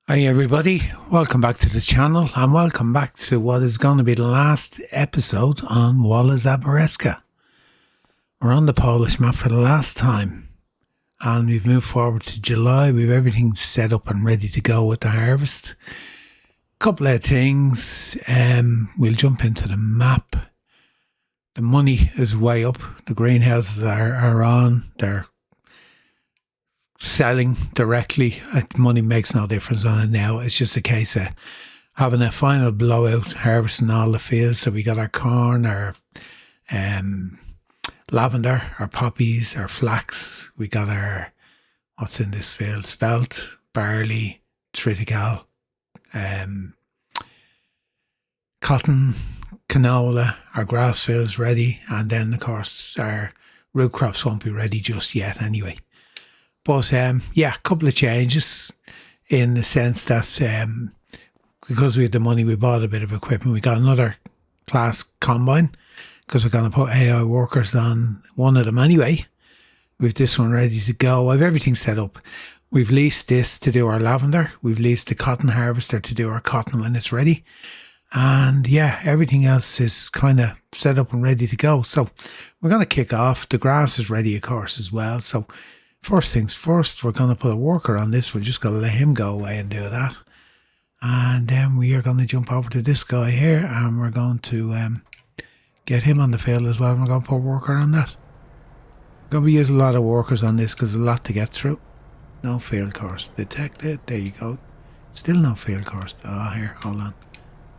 Hi everybody, welcome back to the channel and welcome back to what is going to be the last episode on Wola Zabierzowska. We're on the Polish map for the last time and we've moved forward to July. We've everything set up and ready to go with the harvest. Couple of things, we'll jump into the map. The money is way up, the greenhouses are on, they're selling directly. Money makes no difference on it now. It's just a case of having a final blowout, harvesting all the fields. So we got our corn, our lavender, our poppies, our flax. We got our, what's in this field? Spelt, barley, triticale, cotton, canola. Our grass fields ready, and then of course our root crops won't be ready just yet anyway. But yeah, a couple of changes in the sense that because we had the money, we bought a bit of equipment. We got another class combine because we're going to put AI workers on one of them anyway. We've this one ready to go. I've everything set up. We've leased this to do our lavender. We've leased the cotton harvester to do our cotton when it's ready. And yeah, everything else is kind of set up and ready to go. So we're going to kick off. The grass is ready, of course, as well. So first things first, we're going to put a worker on this. We're just going to let him go away and do that. And then we are going to jump over to this guy here and we're going to get him on the field as well. And we're going to put a worker on that. We're going to be using a lot of workers on this because there's a lot to get through. No field course detected. There you go. Still no field course. Oh, here, hold on.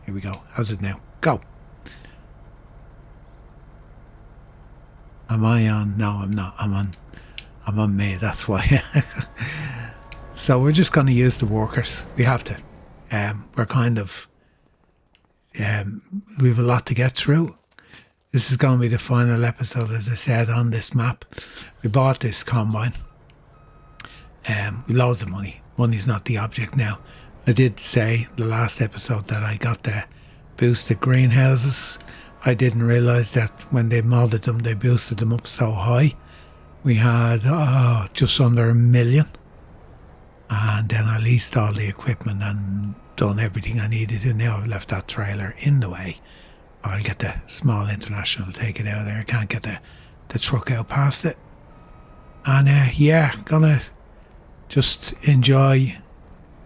Here we go. How's it now? Go. Am I on? No, I'm not. I'm on May, that's why. So we're just going to use the workers. We have to. We're kind of, we have a lot to get through. This is going to be the final episode, as I said, on this map. We bought this combine. With loads of money. Money's not the object now. I did say the last episode that I got the boosted greenhouses. I didn't realise that when they modded them, they boosted them up so high. We had just under $1 million, and then I leased all the equipment and done everything I needed to. Now I've left that trailer in the way. I'll get the small international, take it out of there. I can't get the truck out past it. And yeah, gonna just enjoy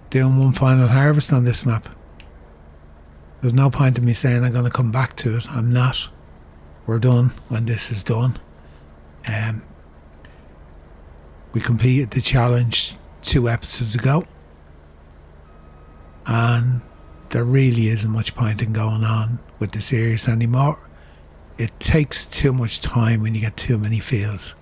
doing one final harvest on this map. There's no point in me saying I'm gonna come back to it. I'm not. We're done when this is done. We completed the challenge 2 episodes ago, and there really isn't much point in going on with the series anymore. It takes too much time when you get too many fields,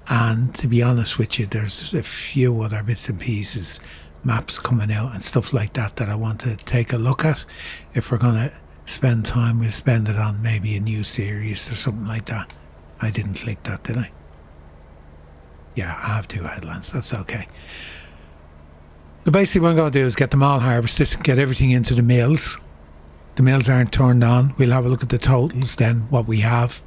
and to be honest with you, there's a few other bits and pieces, maps coming out and stuff like that I want to take a look at. If we're going to spend time, we'll spend it on maybe a new series or something like that. I didn't click that, did I? Yeah, I have 2 headlines. That's okay. So basically what I'm going to do is get them all harvested, get everything into the mills. The mills aren't turned on. We'll have a look at the totals then, what we have.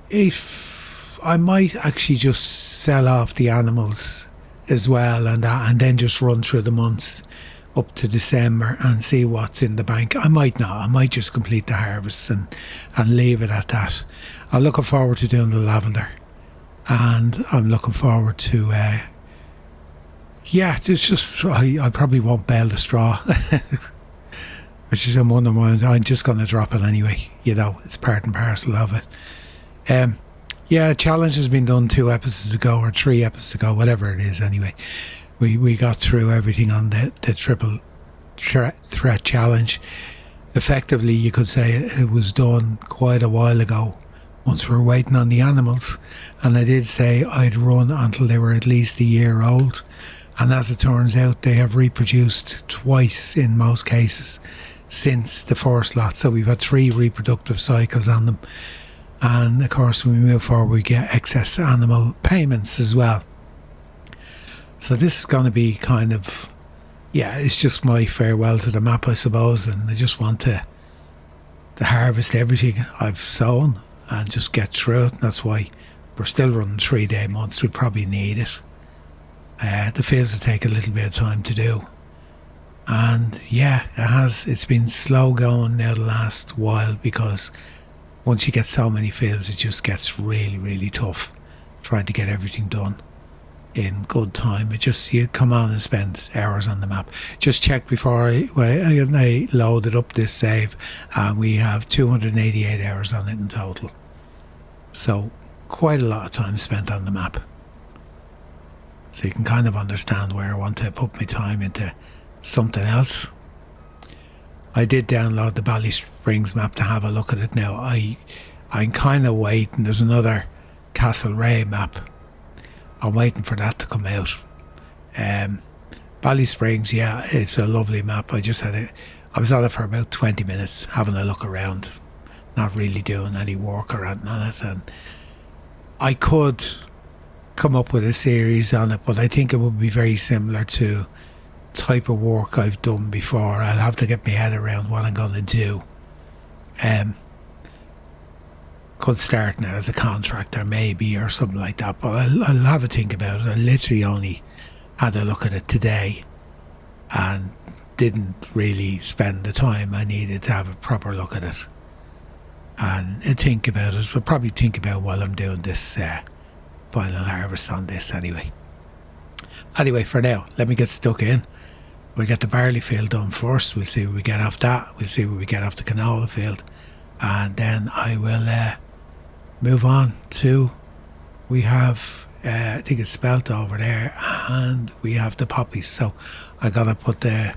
If I might actually just sell off the animals as well and then just run through the months up to December and see what's in the bank. I might not. I might just complete the harvest and leave it at that. I'm looking forward to doing the lavender, and I'm looking forward to yeah, it's just I probably won't bale the straw. Which is I'm wondering why I'm just going to drop it anyway. You know, it's part and parcel of it. Yeah, challenge has been done 2 episodes ago or 3 episodes ago, whatever it is anyway. We got through everything on the triple threat challenge. Effectively, you could say it was done quite a while ago, once we were waiting on the animals. And I did say I'd run until they were at least a year old. And as it turns out, they have reproduced twice in most cases since the first lot. So we've had 3 reproductive cycles on them. And of course, when we move forward, we get excess animal payments as well. So this is going to be kind of, yeah, it's just my farewell to the map, I suppose. And I just want to harvest everything I've sown and just get through it. That's why we're still running 3-day months. We probably need it. The fields will take a little bit of time to do. And yeah, it's been slow going now the last while, because once you get so many fields, it just gets really, really tough trying to get everything done in good time. You come on and spend hours on the map. Just check before I loaded up this save, and we have 288 hours on it in total. So quite a lot of time spent on the map. So you can kind of understand where I want to put my time into something else. I did download the Barley Springs map to have a look at it now. I'm kind of waiting. There's another Castlereagh map. I'm waiting for that to come out. Barley Springs, yeah, it's a lovely map. I was on it for about 20 minutes having a look around, not really doing any work or anything on it, and I could come up with a series on it, but I think it would be very similar to type of work I've done before. I'll have to get my head around what I'm going to do. Could start now as a contractor maybe, or something like that, but I'll have a think about it. I literally only had a look at it today and didn't really spend the time I needed to have a proper look at it and think about it. I'll probably think about while I'm doing this final harvest on this anyway. Anyway, for now, let me get stuck in. We'll get the barley field done first. We'll see what we get off that. We'll see what we get off the canola field. And then I will move on to, we have, I think it's Spelt over there, and we have the poppies. So I got to put the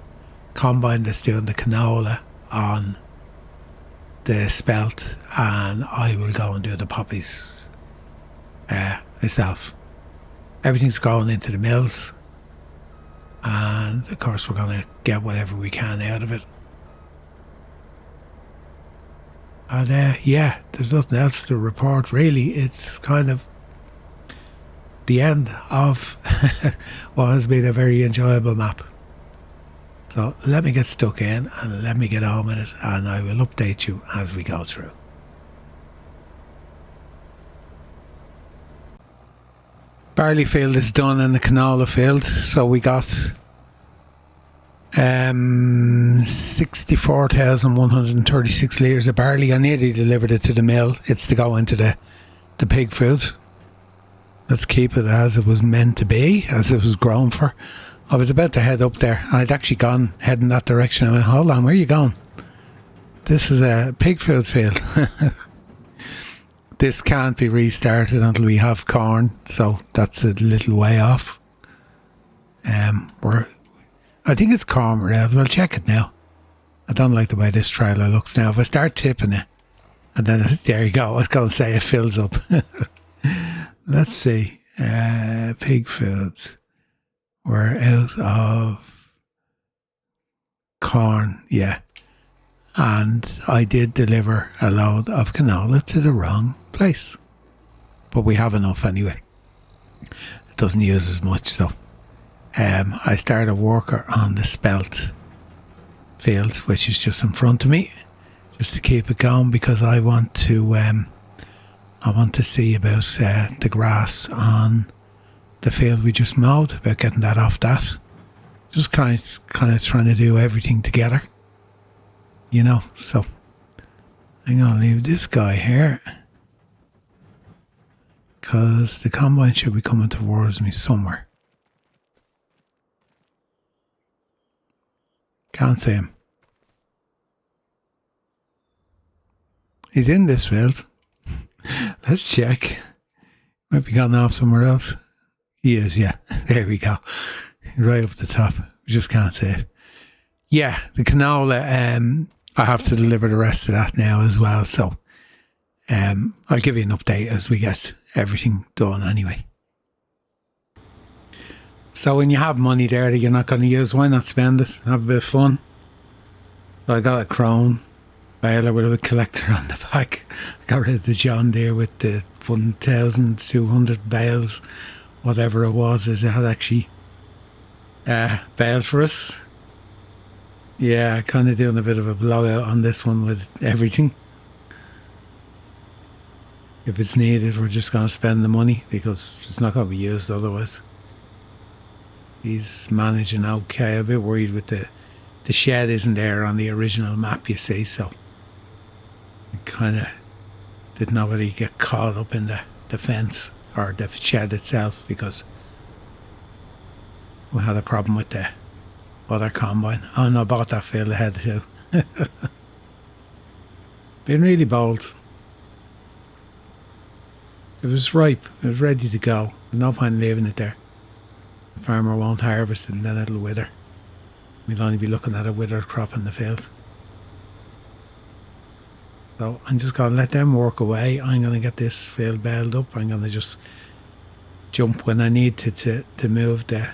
combine that's doing the canola on the Spelt, and I will go and do the poppies myself. Everything's going into the mills, and of course we're going to get whatever we can out of it. And yeah, there's nothing else to report really. It's kind of the end of what has been a very enjoyable map. So let me get stuck in and let me get on with it, and I will update you as we go through. Barley field is done and the canola field. So we got 64,136 litres of barley. I nearly delivered it to the mill. It's to go into the pig food. Let's keep it as it was meant to be, as it was grown for. I was about to head up there. I'd actually gone heading that direction. I went, hold on, where are you going? This is a pig food field. This can't be restarted until we have corn, so that's a little way off. I think it's corn we're out. We'll check it now. I don't like the way this trailer looks now. If I start tipping it, and then there you go. I was going to say it fills up. Let's see. Pig foods. We're out of corn, yeah. And I did deliver a load of canola to the wrong place. But we have enough anyway. It doesn't use as much, so. I started a worker on the Spelt field, which is just in front of me, just to keep it going, because I want to see about the grass on the field we just mowed, about getting that off that. Just kind of trying to do everything together, you know. So I'm going to leave this guy here, because the combine should be coming towards me somewhere. Can't see him. He's in this field. Let's check. Might be gone off somewhere else. He is, yeah. There we go. Right up the top. We just can't see it. Yeah, the canola, I have to deliver the rest of that now as well. So I'll give you an update as we get everything done anyway. So when you have money there that you're not going to use, why not spend it? Have a bit of fun. So I got a Crone baler with a collector on the back. I got rid of the John Deere with the 1,200 bales, whatever it was. It had actually baled for us. Yeah, kind of doing a bit of a blowout on this one with everything. If it's needed, we're just going to spend the money because it's not going to be used otherwise. he's managing okay. I'm a bit worried with the shed isn't there on the original map, you see, so I kind of didn't know whether he get caught up in the fence or the shed itself, because we had a problem with the other combine. Oh no, I bought that field ahead too. Been really bold. It was ripe, it was ready to go. No point in leaving it there. The farmer won't harvest it and then it'll wither. We'll only be looking at a withered crop in the field. So I'm just going to let them work away. I'm going to get this field baled up. I'm going to just jump when I need to move to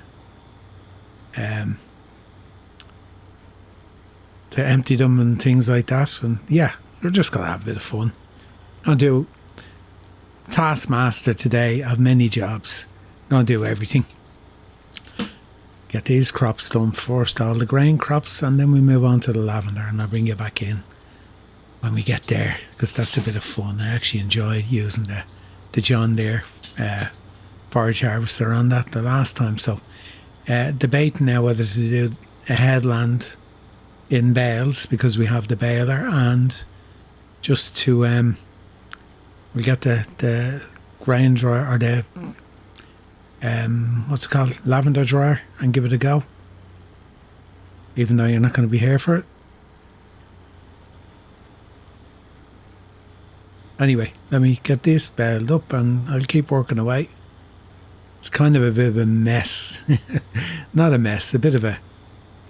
empty them and things like that. And yeah, we're just going to have a bit of fun. I'll do taskmaster today. I have many jobs. I'm going to do everything. Get these crops done first, all the grain crops, and then we move on to the lavender, and I'll bring you back in when we get there, because that's a bit of fun. I actually enjoy using the John Deere forage harvester on that the last time. So debating now whether to do a headland in bales, because we have the baler, and just to we'll get the grain dryer, or the what's it called, lavender dryer, and give it a go, even though you're not going to be here for it. Anyway, let me get this baled up and I'll keep working away. It's kind of a bit of a mess. Not a mess, a bit of a,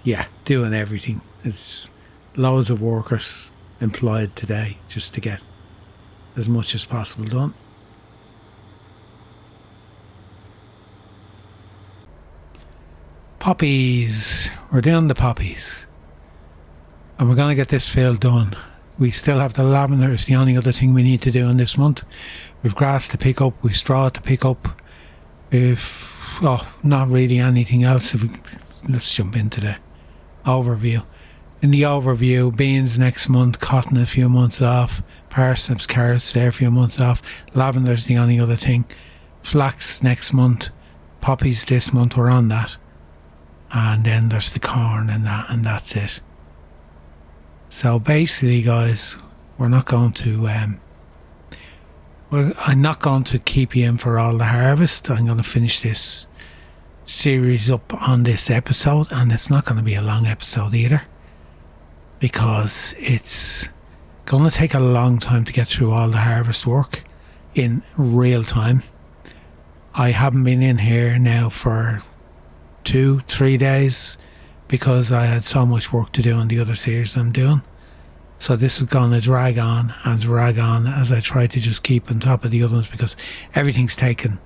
yeah, doing everything. It's loads of workers employed today just to get as much as possible done. Poppies. We're doing the poppies. And we're going to get this field done. We still have the lavender. It's the only other thing we need to do in this month. We've grass to pick up. We've straw to pick up. Not really anything else. Let's jump into the overview. In the overview, beans next month, cotton a few months off, parsnips, carrots there a few months off. Lavender's the only other thing. Flax next month. Poppies this month. We're on that. And then there's the corn and that's it. So basically, guys, we're not going to I'm not going to keep you in for all the harvest. I'm going to finish this series up on this episode, and it's not going to be a long episode either, because it's going to take a long time to get through all the harvest work in real time. I haven't been in here now for 2-3 days because I had so much work to do on the other series I'm doing. So this is going to drag on and drag on as I try to just keep on top of the other ones, because everything's taken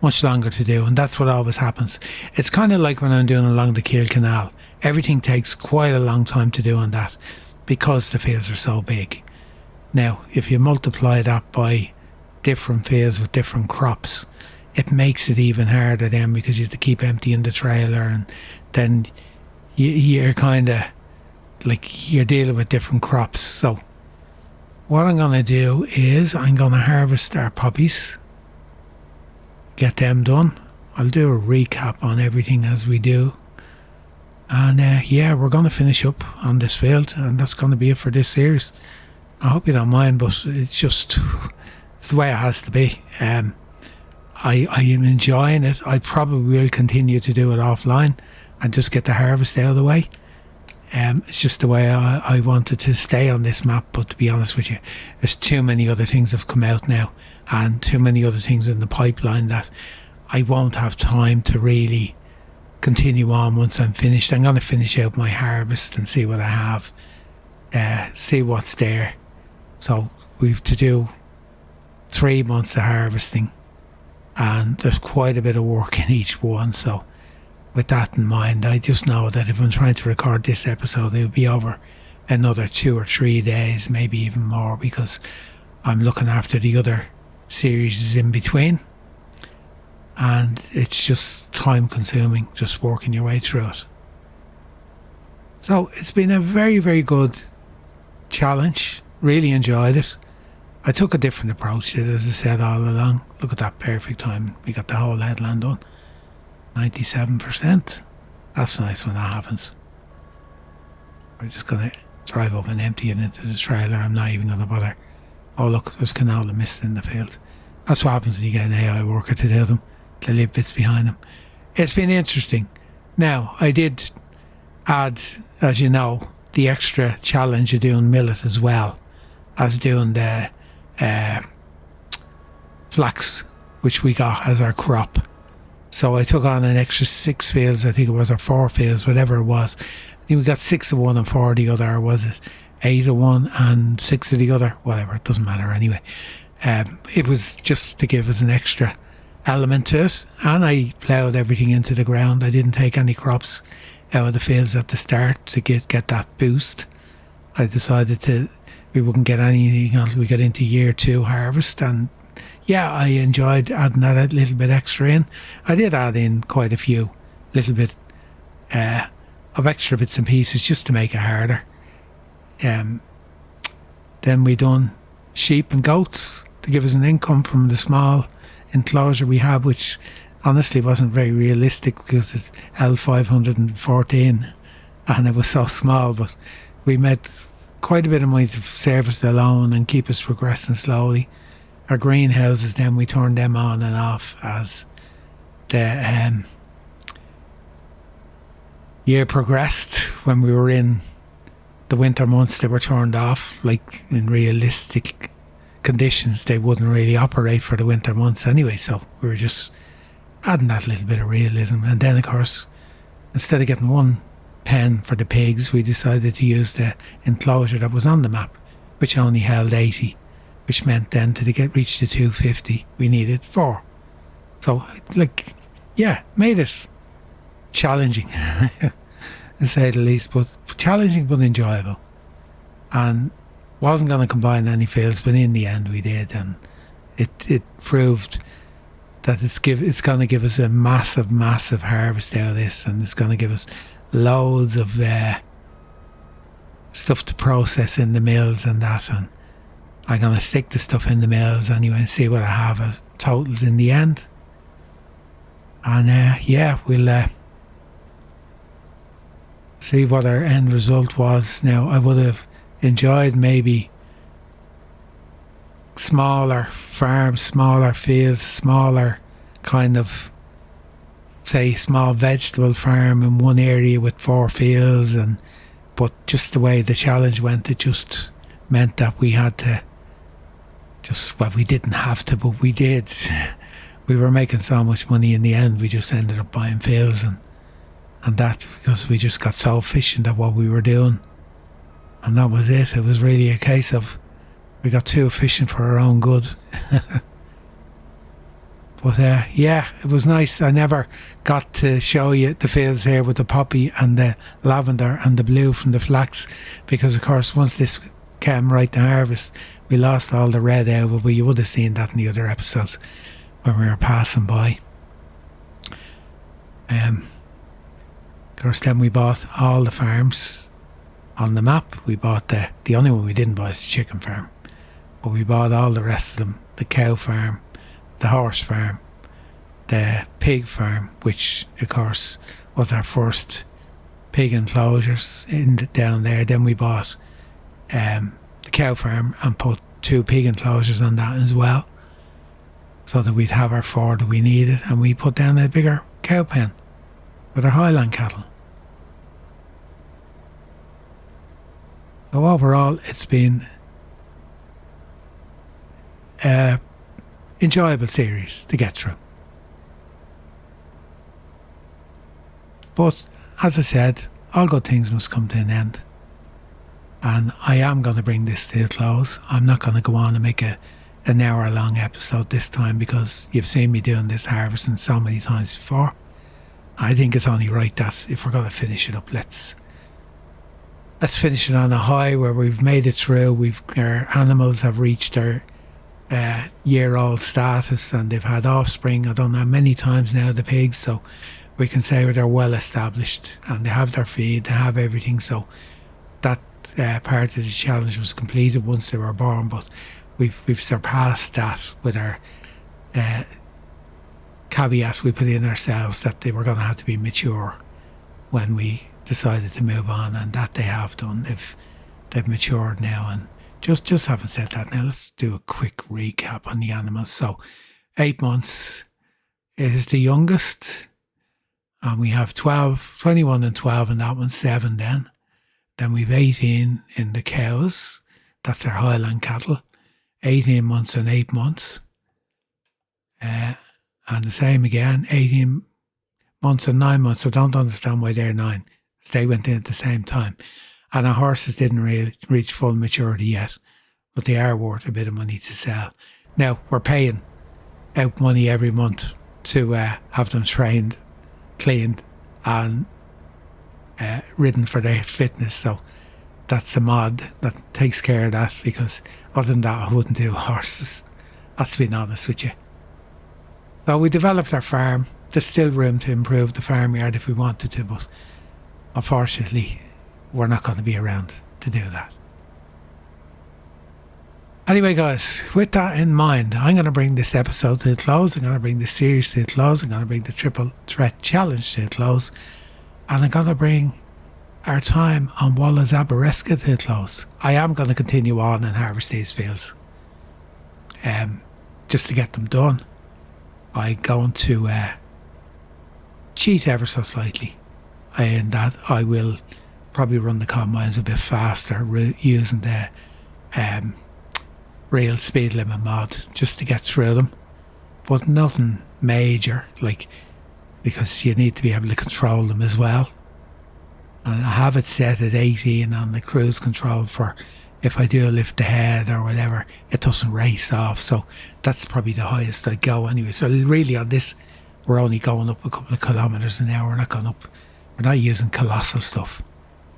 much longer to do, and that's what always happens. It's kind of like when I'm doing along the Kiel Canal. Everything takes quite a long time to do on that because the fields are so big. Now, if you multiply that by different fields with different crops, it makes it even harder then, because you have to keep emptying the trailer, and then you're kind of like you're dealing with different crops. So what I'm going to do is I'm going to harvest our poppies, get them done. I'll do a recap on everything as we do, and we're going to finish up on this field, and that's going to be it for this series. I hope you don't mind, but it's the way it has to be. I am enjoying it. I probably will continue to do it offline and just get the harvest out of the way. It's just the way I wanted to stay on this map, but to be honest with you, there's too many other things have come out now, and too many other things in the pipeline that I won't have time to really continue on once I'm finished. I'm going to finish out my harvest and see what I have, see what's there. So we've to do 3 months of harvesting, and there's quite a bit of work in each one. So with that in mind, I just know that if I'm trying to record this episode, it will be over another 2 or 3 days, maybe even more, because I'm looking after the other series in between, and it's just time consuming just working your way through it. So it's been a very, very good challenge. Really enjoyed it. I took a different approach to it, as I said all along. Look at that perfect time. We got the whole headland done. 97%. That's nice when that happens. We're just going to drive up and empty it into the trailer. I'm not even going to bother. Oh look, there's canola mist in the field. That's what happens when you get an AI worker to do them. They leave bits behind them. It's been interesting. Now, I did add, as you know, the extra challenge of doing millet as well as doing the flax, which we got as our crop. So I took on an extra 6 fields, I think it was, or 4 fields, whatever it was. I think we got 6 of one and 4 of the other, or was it 8 of one and 6 of the other? Whatever, it doesn't matter anyway. It was just to give us an extra element to it, and I ploughed everything into the ground. I didn't take any crops out of the fields at the start to get that boost. I decided we wouldn't get anything until we got into year 2 harvest, and yeah, I enjoyed adding that a little bit extra in. I did add in quite a few little bit of extra bits and pieces just to make it harder. Then we done sheep and goats to give us an income from the small enclosure we have, which honestly wasn't very realistic because it's L514 and it was so small, but we made quite a bit of money to service the loan and keep us progressing slowly. Our greenhouses, then we turned them on and off as the year progressed. When we were in the winter months, they were turned off. Like in realistic conditions, they wouldn't really operate for the winter months anyway, so we were just adding that little bit of realism. And then of course, instead of getting one pen for the pigs, we decided to use the enclosure that was on the map, which only held 80, which meant then to reach the 250 we needed 4. So like, yeah, made it challenging to say the least, but challenging but enjoyable. And wasn't going to combine any fields, but in the end we did, and it proved that it's going to give us a massive harvest out of this, and it's going to give us loads of stuff to process in the mills and that. And I'm going to stick the stuff in the mills anyway and see what I have as totals in the end. And yeah, we'll see what our end result was. Now, I would have enjoyed maybe smaller farms, smaller fields, smaller kind of, say, small vegetable farm in one area with 4 fields, but just the way the challenge went, it just meant that we had to we didn't have to, but we did. We were making so much money in the end, we just ended up buying fields and that, because we just got so efficient at what we were doing. And that was it. It was really a case of we got too efficient for our own good. But yeah, it was nice. I never got to show you the fields here with the poppy and the lavender and the blue from the flax, because of course once this came right to harvest, we lost all the red out of it, but you would have seen that in the other episodes when we were passing by. Of course, then we bought all the farms on the map. We bought the only one we didn't buy is the chicken farm, but we bought all the rest of them: the cow farm, the horse farm, the pig farm, which of course was our first pig enclosures down there. Then we bought the cow farm and put 2 pig enclosures on that as well, so that we'd have our 4 that we needed, and we put down a bigger cow pen with our Highland cattle. So overall, it's been an enjoyable series to get through. But as I said, all good things must come to an end. And I am going to bring this to a close. I'm not going to go on and make an hour-long episode this time, because you've seen me doing this harvesting so many times before. I think it's only right that if we're going to finish it up, let's finish it on a high where we've made it through. Our animals have reached their year-old status, and they've had offspring. I don't know how many times now, the pigs, so we can say they're well established and they have their feed, they have everything. So that part of the challenge was completed once they were born, but we've surpassed that with our caveat we put in ourselves that they were going to have to be mature when we decided to move on, and that they have done. They've matured now, and just having said that, now let's do a quick recap on the animals. So 8 months is the youngest, and we have 21 and 12, and that one's 7 then. Then we've 18 in the cows, that's our Highland cattle, 18 months and 8 months. And the same again, 18 months and 9 months. So don't understand why they're 9. They went in at the same time. And our horses didn't really reach full maturity yet, but they are worth a bit of money to sell. Now, we're paying out money every month to have them trained, cleaned, and ridden for their fitness. So that's a mod that takes care of that, because other than that, I wouldn't do horses. That's being honest with you. So we developed our farm. There's still room to improve the farmyard if we wanted to, but unfortunately, we're not going to be around to do that. Anyway, guys, with that in mind, I'm going to bring this episode to a close. I'm going to bring the series to a close. I'm going to bring the Triple Threat Challenge to a close. And I'm going to bring our time on Wola Zabierzowska to a close. I am going to continue on and harvest these fields. Just to get them done, I'm going to cheat ever so slightly. In that I will probably run the combines a bit faster using the real speed limit mod just to get through them, but nothing major, like, because you need to be able to control them as well. And I have it set at 18 on the cruise control for if I do lift the head or whatever, it doesn't race off. So that's probably the highest I go anyway. So really on this, we're only going up a couple of kilometres an hour. We're not going up. We're not using colossal stuff.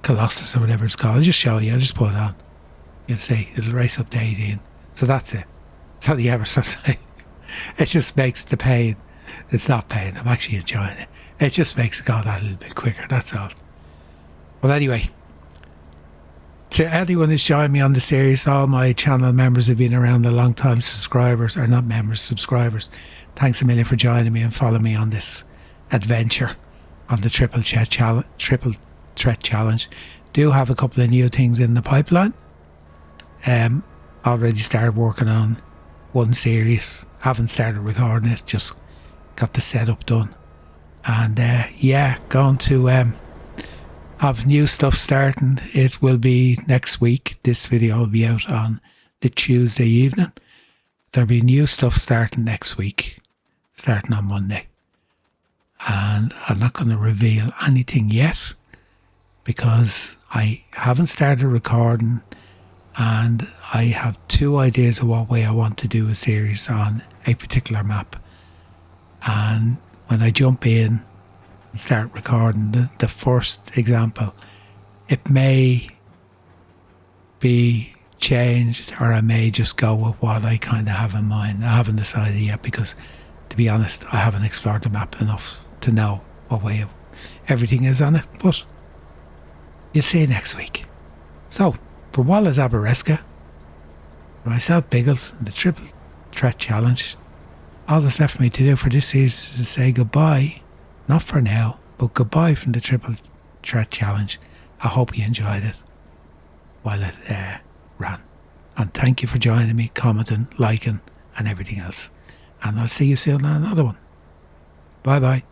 Colossus or whatever it's called. I'll just show you. I'll just put it on. You'll see. It'll race up to 18. So that's it. That's how the ever so say. It just makes the pain. It's not pain. I'm actually enjoying it. It just makes it go that a little bit quicker. That's all. But anyway, to anyone who's joined me on the series, all my channel members have been around a long time, subscribers, or not members, subscribers. Thanks a million for joining me and following me on this adventure on the Triple Threat Challenge. Do have a couple of new things in the pipeline. Already started working on one series. Haven't started recording it, just got the setup done. And going to have new stuff starting. It will be next week. This video will be out on the Tuesday evening. There'll be new stuff starting next week, starting on Monday. And I'm not going to reveal anything yet because I haven't started recording, and I have 2 ideas of what way I want to do a series on a particular map. And when I jump in and start recording the first example, it may be changed, or I may just go with what I kind of have in mind. I haven't decided yet because, to be honest, I haven't explored the map enough to know what way everything is on it. But you'll see next week. So, for Wola Zabierzowska, myself, Biggles, and the Triple Threat Challenge, all that's left for me to do for this series is to say goodbye. Not for now, but goodbye from the Triple Threat Challenge. I hope you enjoyed it while it ran. And thank you for joining me, commenting, liking, and everything else. And I'll see you soon on another one. Bye bye.